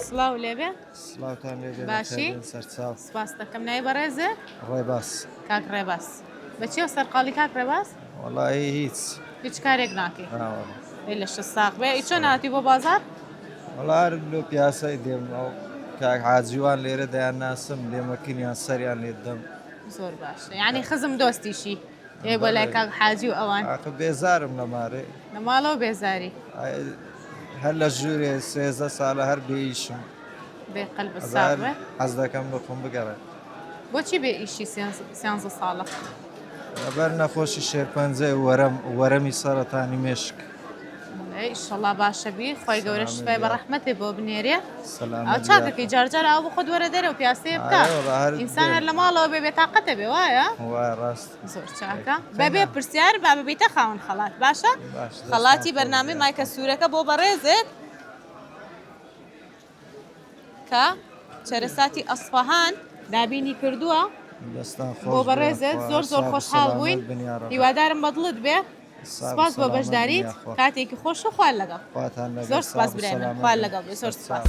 سڵاو لێبێ سڵاوتان لێ بێ باشی؟ سەرچاو سپاس دەکەم نای بەڕێزێ ڕێباس کاک ڕێباس بەچی و سەرقاڵی کاک ڕێباس وەڵی هیچ هیچ کارێک ناکەی ناوەڵە لە شە ساق بێ چۆن هاتی بۆ بازار وەڵار لۆ پیاسەی دێم ئەو کاک حاجیوان لێرە دەیان ناسم دێمەکردیان سەریان لێ دەم زۆر باشە یعنی خزم دۆستیشی ێ بۆ لای کاک حاجی و ئەوان ئاخ بێزارم لە مارێ لە ماڵەوە بێزاری هەر لە ژوورێ سێزە ساڵە هەر بێئیشم بێقەل بەساق بێ حەز دەکەم بە خۆم بگەڕێت بۆچی بێ ئیشی سیانزە ساڵە لەبەر نەخۆشی شێرپەنجەی وەرەمی سەرەتانی مێشک ئیشەڵا باشە بی خۆی گەورە شفای بە ڕەحمەتێ بۆ بنێرێ سەلام ئەو چاکەکەی جارجار ئەو بۆ خۆت وەرە دەرە و پیاسەیە بکە ئینسان هەر لە ماڵەوە بێ بێتاقەتە بێ وایە وای ڕاست زۆر چاکە بەبێ پرسیار با ببیتە خاوەن خەڵات باشە خەڵاتی بەرنامەی مایکە سوورەکە بۆ بەڕێزت کە چەرەساتی ئەسفەهان دابینی کردووە بۆ بەڕێزت زۆر زۆر خۆشحاڵ بووین هیوادارم بەدڵت بێ سپاس بۆ بەشداریت کاتێکی خۆش و خوار لەگەڵ زۆر سپاس برێنە خوار لەگەڵ بێ زۆر سپاس